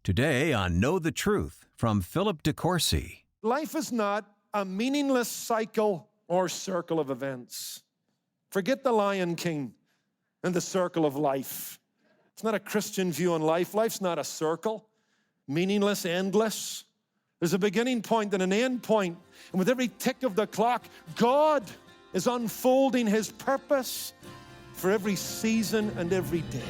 Today on Know the Truth from Philip de Courcy. Life is not a meaningless cycle or circle of events. Forget the Lion King and the circle of life. It's not a Christian view on life. Life's not a circle, meaningless, endless. There's a beginning point and an end point. And with every tick of the clock, God is unfolding His purpose for every season and every day.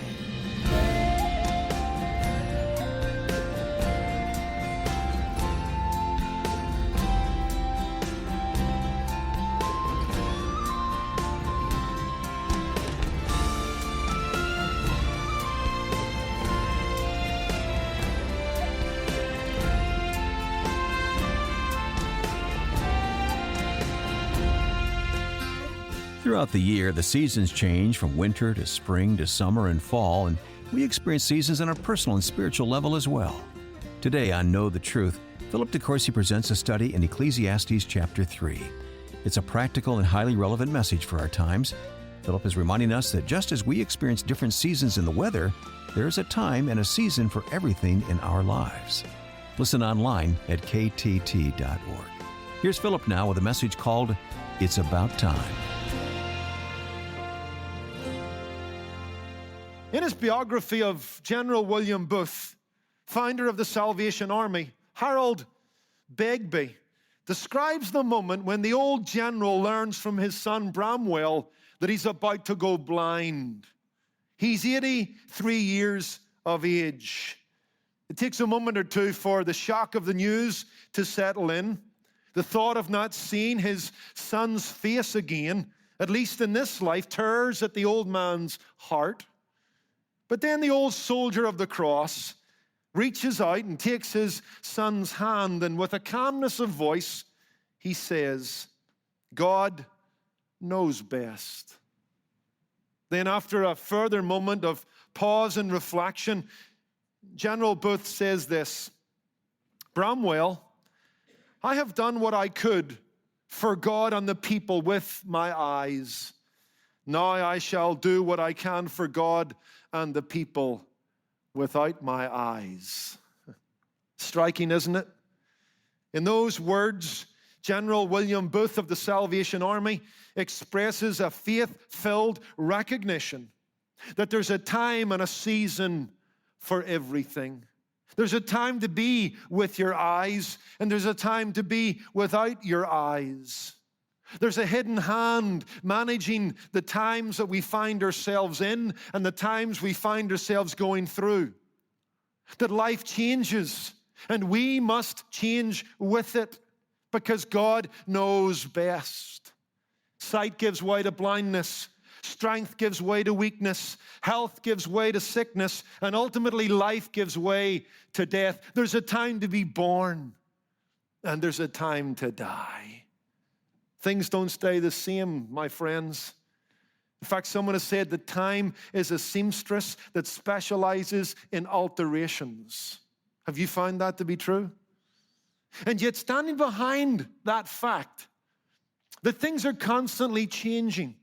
Throughout the year, the seasons change from winter to spring to summer and fall, and we experience seasons on a personal and spiritual level as well. Today on Know the Truth, Philip de Courcy presents a study in Ecclesiastes chapter 3. It's a practical and highly relevant message for our times. Philip is reminding us that just as we experience different seasons in the weather, there is a time and a season for everything in our lives. Listen online at ktt.org. Here's Philip now with a message called It's About Time. In his biography of General William Booth, founder of the Salvation Army, Harold Begbie describes the moment when the old general learns from his son Bramwell that he's about to go blind. He's 83 years of age. It takes a moment or two for the shock of the news to settle in. The thought of not seeing his son's face again, at least in this life, tears at the old man's heart. But then the old soldier of the cross reaches out and takes his son's hand, and with a calmness of voice, he says, God knows best. Then after a further moment of pause and reflection, General Booth says this, Bramwell, I have done what I could for God and the people with my eyes. Now I shall do what I can for God and the people without my eyes. Striking, isn't it? In those words, General William Booth of the Salvation Army expresses a faith-filled recognition that there's a time and a season for everything. There's a time to be with your eyes, and there's a time to be without your eyes. There's a hidden hand managing the times that we find ourselves in and the times we find ourselves going through. That life changes, and we must change with it because God knows best. Sight gives way to blindness. Strength gives way to weakness. Health gives way to sickness. And ultimately, life gives way to death. There's a time to be born, and there's a time to die. Things don't stay the same, my friends. In fact, someone has said that time is a seamstress that specializes in alterations. Have you found that to be true? And yet, standing behind that fact, that things are constantly changing,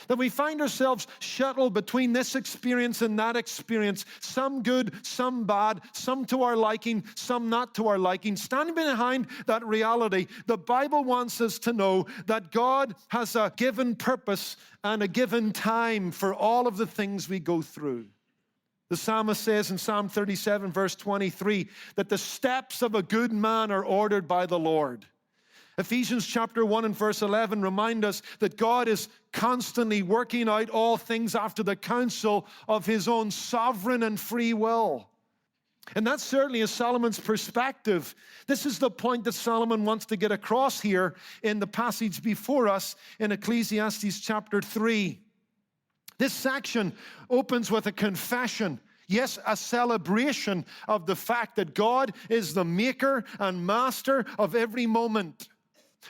that we find ourselves shuttled between this experience and that experience, some good, some bad, some to our liking, some not to our liking. Standing behind that reality, the Bible wants us to know that God has a given purpose and a given time for all of the things we go through. The psalmist says in Psalm 37, verse 23, that the steps of a good man are ordered by the Lord. Ephesians chapter 1 and verse 11 remind us that God is constantly working out all things after the counsel of His own sovereign and free will. And that certainly is Solomon's perspective. This is the point that Solomon wants to get across here in the passage before us in Ecclesiastes chapter 3. This section opens with a confession. Yes, a celebration of the fact that God is the maker and master of every moment.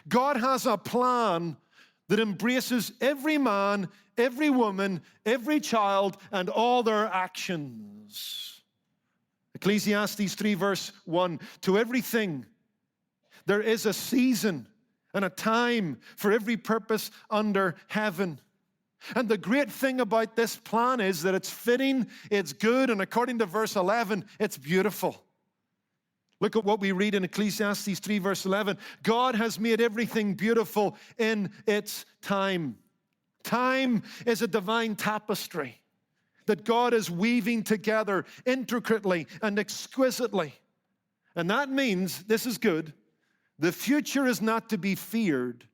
God has a plan that embraces every man, every woman, every child, and all their actions. Ecclesiastes 3 verse 1, to everything there is a season and a time for every purpose under heaven. And the great thing about this plan is that it's fitting, it's good, and according to verse 11, it's beautiful. Look at what we read in Ecclesiastes 3, verse 11. God has made everything beautiful in its time. Time is a divine tapestry that God is weaving together intricately and exquisitely. And that means, this is good, the future is not to be feared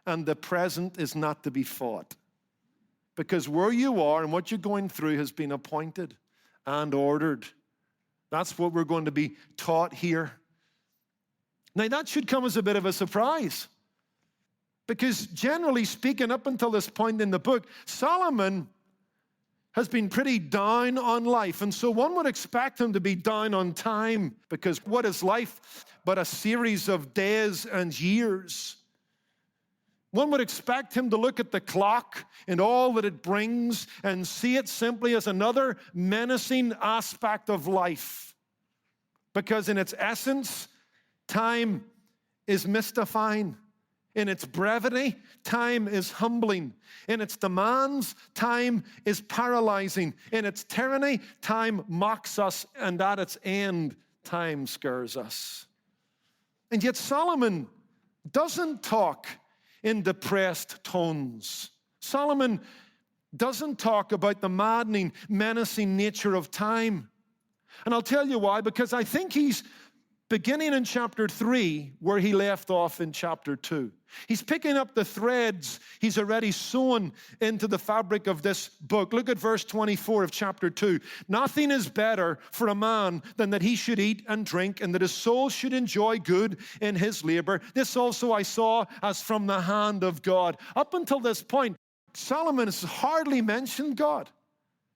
and the present is not to be fought. Because where you are and what you're going through has been appointed and ordered. That's what we're going to be taught here. Now, that should come as a bit of a surprise. Because generally speaking, up until this point in the book, Solomon has been pretty down on life. And so one would expect him to be down on time, because what is life but a series of days and years? One would expect him to look at the clock and all that it brings and see it simply as another menacing aspect of life. Because in its essence, time is mystifying. In its brevity, time is humbling. In its demands, time is paralyzing. In its tyranny, time mocks us. And at its end, time scares us. And yet Solomon doesn't talk in depressed tones. Solomon doesn't talk about the maddening, menacing nature of time. And I'll tell you why, because I think he's beginning in chapter 3 where he left off in chapter 2. He's picking up the threads he's already sewn into the fabric of this book. Look at verse 24 of chapter 2. Nothing is better for a man than that he should eat and drink, and that his soul should enjoy good in his labor. This also I saw as from the hand of God. Up until this point, Solomon has hardly mentioned God.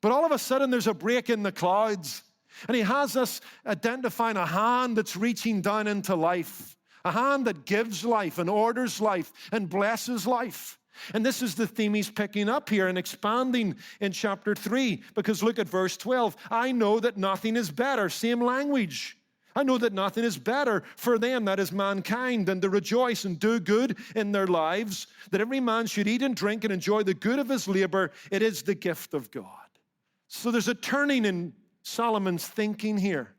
But all of a sudden there's a break in the clouds. And he has us identifying a hand that's reaching down into life. A hand that gives life and orders life and blesses life. And this is the theme he's picking up here and expanding in chapter 3. Because look at verse 12. I know that nothing is better. Same language. I know that nothing is better for them, that is mankind, than to rejoice and do good in their lives. That every man should eat and drink and enjoy the good of his labor. It is the gift of God. So there's a turning in Solomon's thinking here.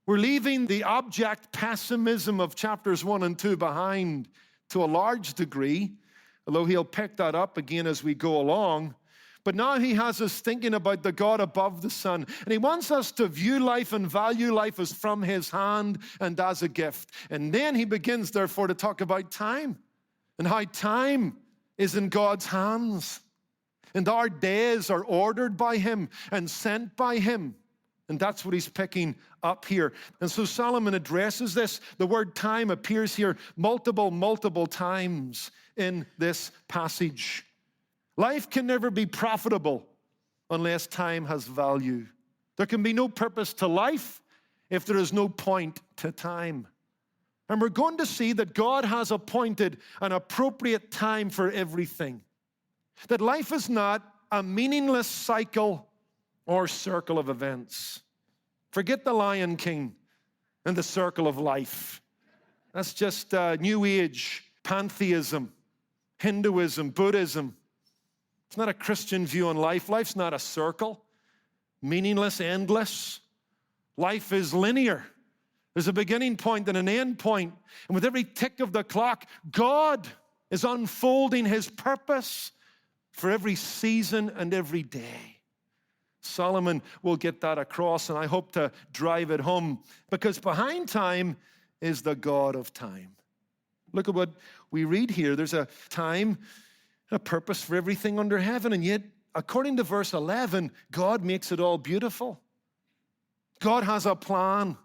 We're leaving the abject pessimism of chapters 1 and 2 behind to a large degree, although he'll pick that up again as we go along. But now he has us thinking about the God above the sun. And he wants us to view life and value life as from his hand and as a gift. And then he begins, therefore, to talk about time and how time is in God's hands. And our days are ordered by him and sent by him. And that's what he's picking up here. And so Solomon addresses this. The word time appears here multiple times in this passage. Life can never be profitable unless time has value. There can be no purpose to life if there is no point to time. And we're going to see that God has appointed an appropriate time for everything. That life is not a meaningless cycle or circle of events. Forget the Lion King and the circle of life. That's just New Age, pantheism, Hinduism, Buddhism. It's not a Christian view on life. Life's not a circle, meaningless, endless. Life is linear. There's a beginning point and an end point. And with every tick of the clock, God is unfolding his purpose for every season and every day. Solomon will get that across, and I hope to drive it home, because behind time is the God of time. Look at what we read here. There's a time, a purpose for everything under heaven, and yet, according to verse 11, God makes it all beautiful. God has a plan,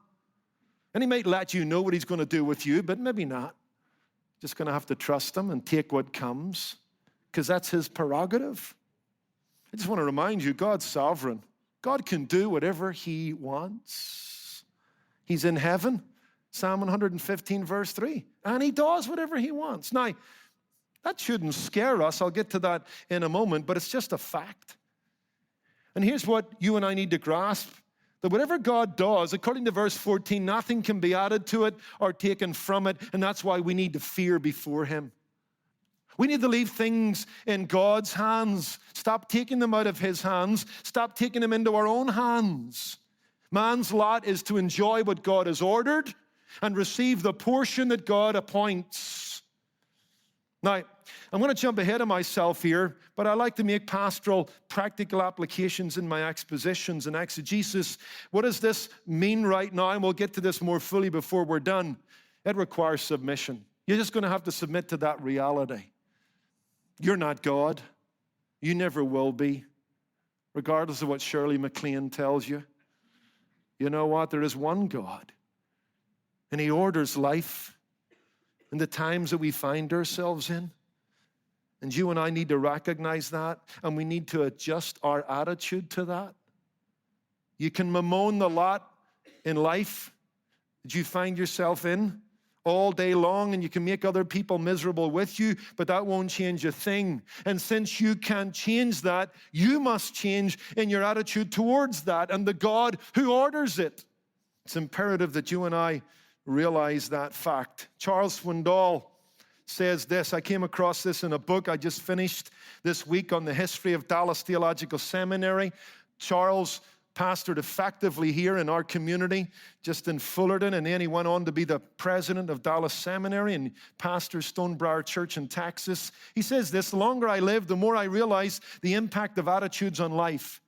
and he might let you know what he's going to do with you, but maybe not. Just going to have to trust him and take what comes, because that's his prerogative. I just want to remind you, God's sovereign. God can do whatever he wants. He's in heaven, Psalm 115, verse 3, and he does whatever he wants. Now, that shouldn't scare us. I'll get to that in a moment, but it's just a fact. And here's what you and I need to grasp, that whatever God does, according to verse 14, nothing can be added to it or taken from it, and that's why we need to fear before him. We need to leave things in God's hands. Stop taking them out of his hands. Stop taking them into our own hands. Man's lot is to enjoy what God has ordered and receive the portion that God appoints. Now, I'm going to jump ahead of myself here, but I like to make pastoral practical applications in my expositions and exegesis. What does this mean right now? And we'll get to this more fully before we're done. It requires submission. You're just going to have to submit to that reality. You're not God. You never will be, regardless of what Shirley MacLaine tells you. You know what? There is one God, and He orders life in the times that we find ourselves in. And you and I need to recognize that, and we need to adjust our attitude to that. You can bemoan the lot in life that you find yourself in all day long, and you can make other people miserable with you, but that won't change a thing. And since you can't change that, you must change in your attitude towards that and the God who orders it. It's imperative that you and I realize that fact. Charles Swindoll says this. I came across this in a book I just finished this week on the history of Dallas Theological Seminary. Charles pastored effectively here in our community, just in Fullerton, and then he went on to be the president of Dallas Seminary and pastors Stonebriar Church in Texas. He says this: the longer I live, the more I realize the impact of attitudes on life.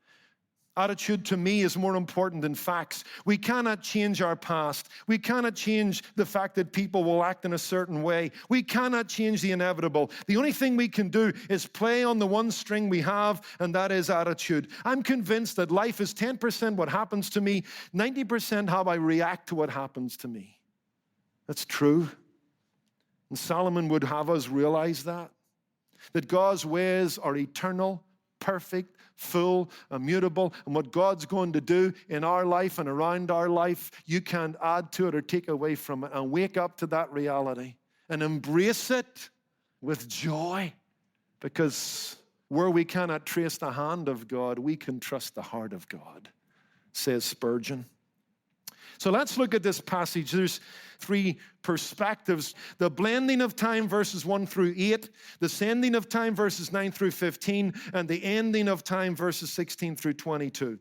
Attitude to me is more important than facts. We cannot change our past. We cannot change the fact that people will act in a certain way. We cannot change the inevitable. The only thing we can do is play on the one string we have, and that is attitude. I'm convinced that life is 10% what happens to me, 90% how I react to what happens to me. That's true. And Solomon would have us realize that God's ways are eternal, perfect, full, immutable, and what God's going to do in our life and around our life, you can't add to it or take away from it. And wake up to that reality and embrace it with joy, because where we cannot trace the hand of God, we can trust the heart of God, says Spurgeon. So let's look at this passage. There's three perspectives. The blending of time, verses 1 through 8, the sending of time, verses 9 through 15, and the ending of time, verses 16 through 22.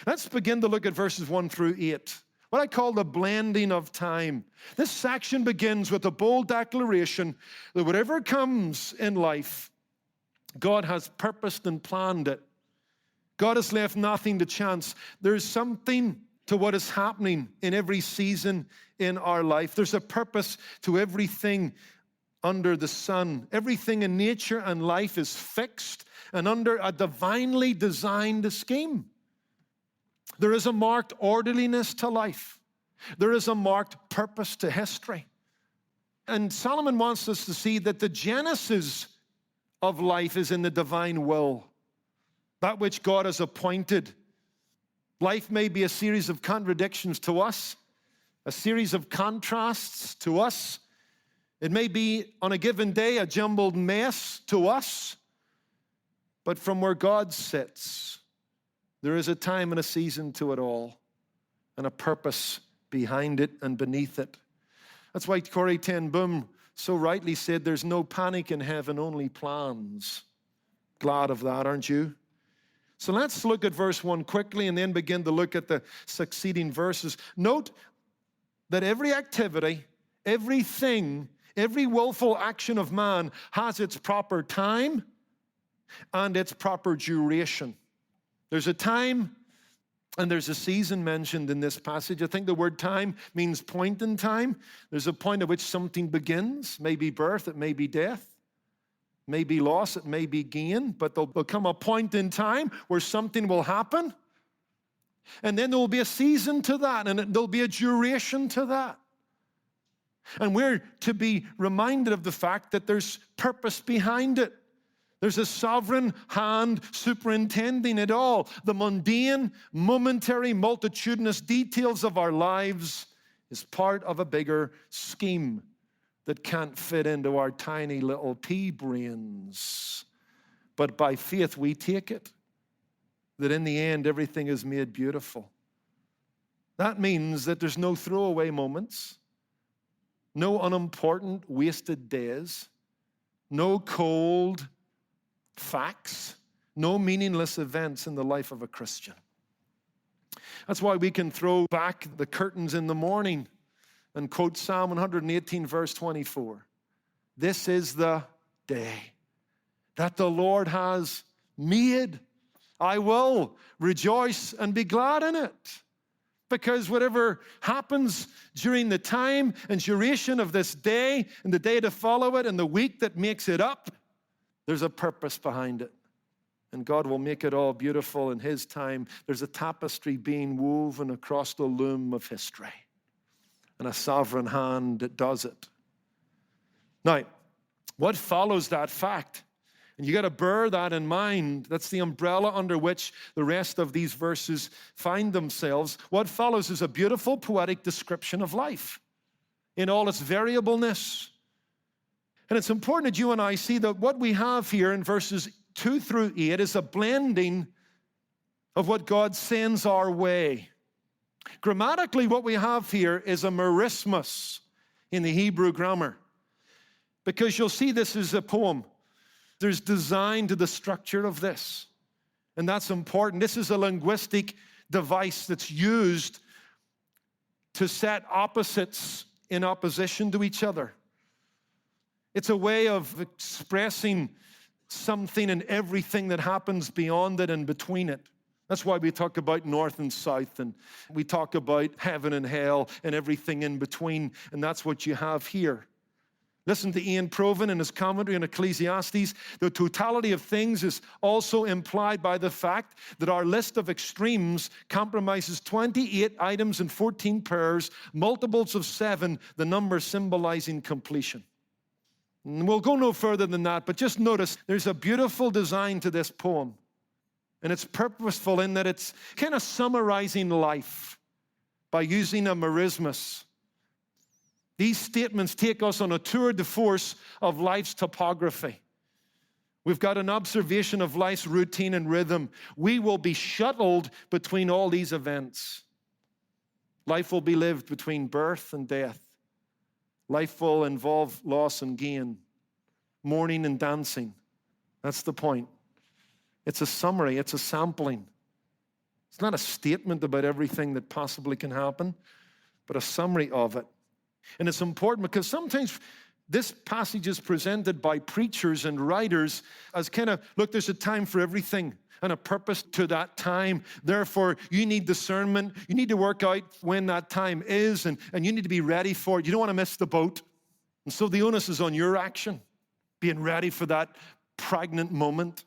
Let's begin to look at verses 1 through 8, what I call the blending of time. This section begins with a bold declaration that whatever comes in life, God has purposed and planned it. God has left nothing to chance. There's something to what is happening in every season in our life. There's a purpose to everything under the sun. Everything in nature and life is fixed and under a divinely designed scheme. There is a marked orderliness to life. There is a marked purpose to history. And Solomon wants us to see that the genesis of life is in the divine will, that which God has appointed. Life may be a series of contradictions to us, a series of contrasts to us. It may be, on a given day, a jumbled mess to us. But from where God sits, there is a time and a season to it all, and a purpose behind it and beneath it. That's why Corrie ten Boom so rightly said, there's no panic in heaven, only plans. Glad of that, aren't you? So let's look at verse 1 quickly and then begin to look at the succeeding verses. Note that every activity, everything, every willful action of man has its proper time and its proper duration. There's a time and there's a season mentioned in this passage. I think the word time means point in time. There's a point at which something begins, maybe birth, it may be death. May be loss, it may be gain, but there'll come a point in time where something will happen. And then there will be a season to that, and there'll be a duration to that. And we're to be reminded of the fact that there's purpose behind it. There's a sovereign hand superintending it all. The mundane, momentary, multitudinous details of our lives is part of a bigger scheme that can't fit into our tiny little pea brains. But by faith we take it, that in the end everything is made beautiful. That means that there's no throwaway moments, no unimportant wasted days, no cold facts, no meaningless events in the life of a Christian. That's why we can throw back the curtains in the morning and quote Psalm 118, verse 24. This is the day that the Lord has made. I will rejoice and be glad in it. Because whatever happens during the time and duration of this day and the day to follow it and the week that makes it up, there's a purpose behind it. And God will make it all beautiful in His time. There's a tapestry being woven across the loom of history, and a sovereign hand that does it. Now, what follows that fact? And you got to bear that in mind. That's the umbrella under which the rest of these verses find themselves. What follows is a beautiful poetic description of life in all its variableness. And it's important that you and I see that what we have here in verses 2 through 8 is a blending of what God sends our way. Grammatically, what we have here is a merismus in the Hebrew grammar, because you'll see this is a poem. There's design to the structure of this, and that's important. This is a linguistic device that's used to set opposites in opposition to each other. It's a way of expressing something and everything that happens beyond it and between it. That's why we talk about north and south, and we talk about heaven and hell and everything in between, and that's what you have here. Listen to Ian Provan in his commentary on Ecclesiastes. The totality of things is also implied by the fact that our list of extremes compromises 28 items and 14 pairs, multiples of 7, the number symbolizing completion. And we'll go no further than that, but just notice there's a beautiful design to this poem. And it's purposeful in that it's kind of summarizing life by using a merismus. These statements take us on a tour de force of life's topography. We've got an observation of life's routine and rhythm. We will be shuttled between all these events. Life will be lived between birth and death. Life will involve loss and gain, mourning and dancing. That's the point. It's a summary. It's a sampling. It's not a statement about everything that possibly can happen, but a summary of it. And it's important because sometimes this passage is presented by preachers and writers as kind of, look, there's a time for everything and a purpose to that time. Therefore, you need discernment. You need to work out when that time is, and you need to be ready for it. You don't want to miss the boat. And so the onus is on your action, being ready for that pregnant moment.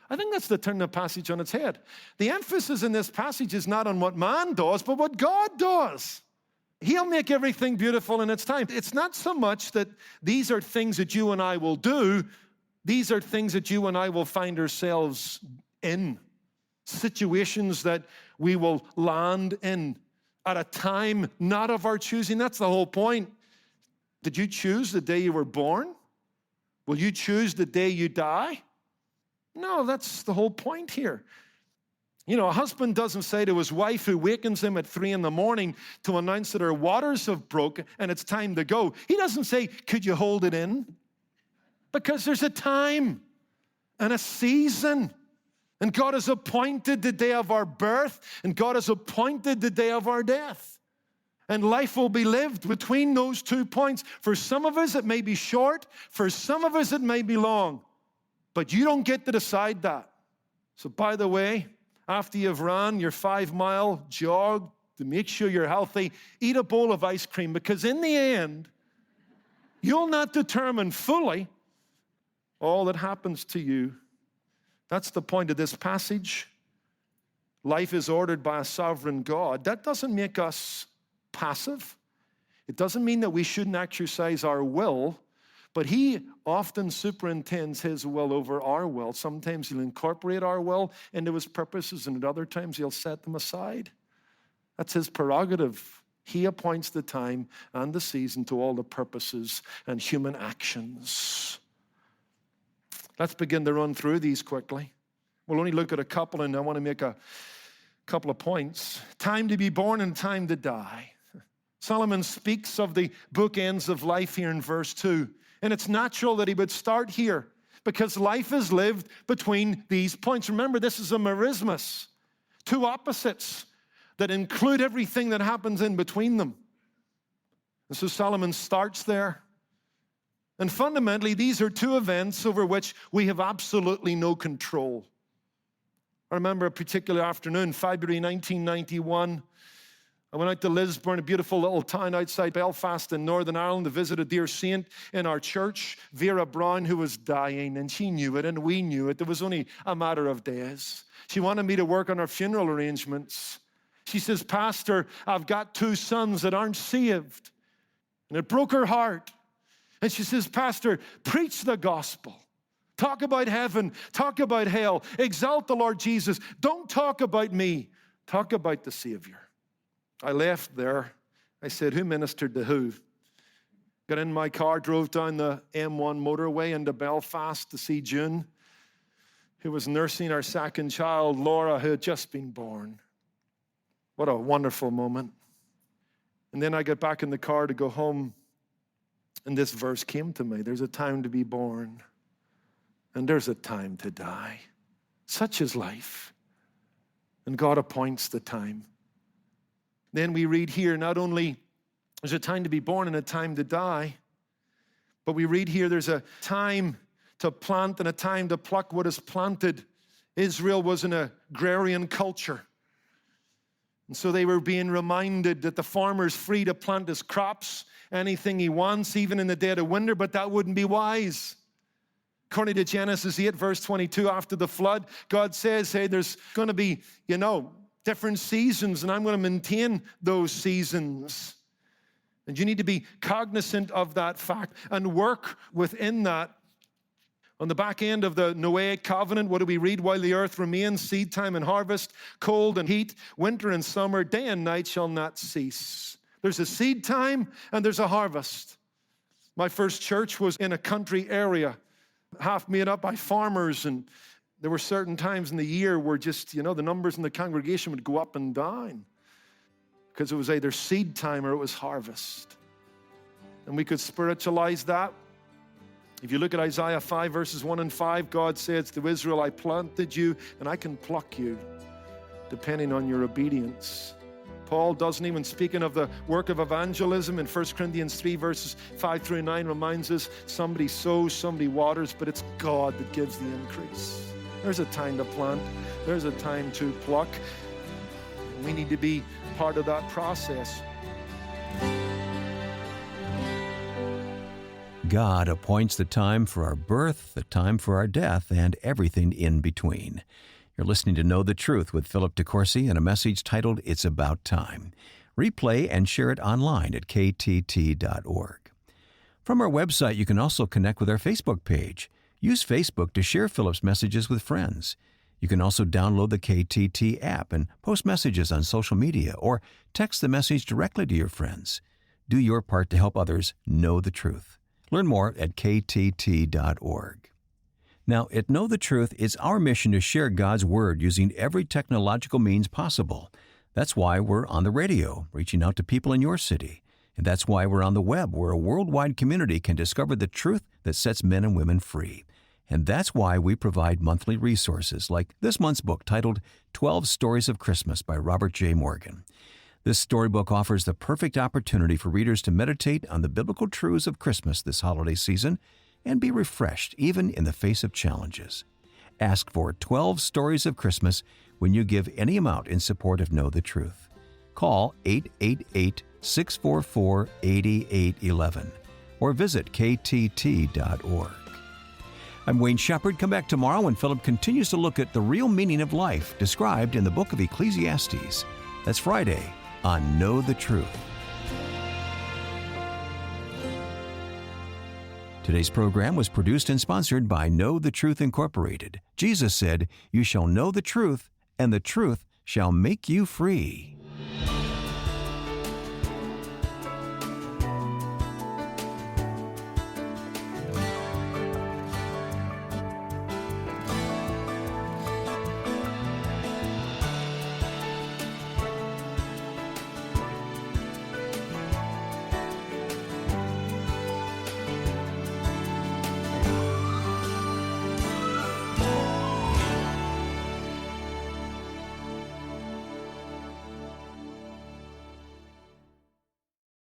I think that's to turn the passage on its head. The emphasis in this passage is not on what man does, but what God does. He'll make everything beautiful in its time. It's not so much that these are things that you and I will do. These are things that you and I will find ourselves in. Situations that we will land in at a time not of our choosing. That's the whole point. Did you choose the day you were born? Will you choose the day you die? No, that's the whole point here. You know, a husband doesn't say to his wife who wakens him at 3 a.m. to announce that her waters have broken and it's time to go. He doesn't say, could you hold it in? Because there's a time and a season. And God has appointed the day of our birth, and God has appointed the day of our death. And life will be lived between those 2 points. For some of us, it may be short. For some of us, it may be long. But you don't get to decide that. So by the way, after you've run your 5-mile jog to make sure you're healthy, eat a bowl of ice cream, because in the end, you'll not determine fully all that happens to you. That's the point of this passage. Life is ordered by a sovereign God. That doesn't make us passive. It doesn't mean that we shouldn't exercise our will, but He often superintends His will over our will. Sometimes He'll incorporate our will into His purposes, and at other times He'll set them aside. That's His prerogative. He appoints the time and the season to all the purposes and human actions. Let's begin to run through these quickly. We'll only look at a couple, and I want to make a couple of points. Time to be born and time to die. Solomon speaks of the bookends of life here in verse 2. And it's natural that he would start here because life is lived between these points. Remember, this is a merismus, 2 opposites that include everything that happens in between them. And so Solomon starts there. And fundamentally, these are two events over which we have absolutely no control. I remember a particular afternoon, February 1991. I went out to Lisburn, a beautiful little town outside Belfast in Northern Ireland, to visit a dear saint in our church, Vera Brown, who was dying, and she knew it, and we knew it. It was only a matter of days. She wanted me to work on her funeral arrangements. She says, Pastor, I've got 2 sons that aren't saved. And it broke her heart. And she says, Pastor, preach the gospel. Talk about heaven. Talk about hell. Exalt the Lord Jesus. Don't talk about me. Talk about the Savior. I left there. I said, who ministered to who? Got in my car, drove down the M1 motorway into Belfast to see June, who was nursing our second child, Laura, who had just been born. What a wonderful moment. And then I got back in the car to go home, and this verse came to me. There's a time to be born, and there's a time to die. Such is life. And God appoints the time. Then we read here, not only there's a time to be born and a time to die, but we read here there's a time to plant and a time to pluck what is planted. Israel was an agrarian culture. And so they were being reminded that the farmer's free to plant his crops, anything he wants, even in the dead of winter, but that wouldn't be wise. According to Genesis 8, verse 22, after the flood, God says, hey, there's going to be, different seasons, and I'm going to maintain those seasons. And you need to be cognizant of that fact and work within that. On the back end of the Noahic covenant, what do we read? While the earth remains, seed time and harvest, cold and heat, winter and summer, day and night shall not cease. There's a seed time and there's a harvest. My first church was in a country area, half made up by farmers, and there were certain times in the year where just, the numbers in the congregation would go up and down because it was either seed time or it was harvest. And we could spiritualize that. If you look at Isaiah 5, verses 1 and 5, God says to Israel, I planted you and I can pluck you, depending on your obedience. Paul doesn't even, speaking of the work of evangelism in 1 Corinthians 3, verses 5 through 9, reminds us somebody sows, somebody waters, but it's God that gives the increase. There's a time to plant. There's a time to pluck. We need to be part of that process. God appoints the time for our birth, the time for our death, and everything in between. You're listening to Know the Truth with Philip de Courcy and a message titled It's About Time. Replay and share it online at ktt.org. From our website, you can also connect with our Facebook page. Use Facebook to share Philip's messages with friends. You can also download the KTT app and post messages on social media or text the message directly to your friends. Do your part to help others know the truth. Learn more at ktt.org. Now, at Know the Truth, it's our mission to share God's Word using every technological means possible. That's why we're on the radio, reaching out to people in your city. And that's why we're on the web, where a worldwide community can discover the truth that sets men and women free. And that's why we provide monthly resources like this month's book titled 12 Stories of Christmas by Robert J. Morgan. This storybook offers the perfect opportunity for readers to meditate on the biblical truths of Christmas this holiday season and be refreshed even in the face of challenges. Ask for 12 Stories of Christmas when you give any amount in support of Know the Truth. Call 888-644-8811 or visit ktt.org. I'm Wayne Shepherd. Come back tomorrow when Philip continues to look at the real meaning of life described in the book of Ecclesiastes. That's Friday on Know the Truth. Today's program was produced and sponsored by Know the Truth Incorporated. Jesus said, "You shall know the truth, and the truth shall make you free."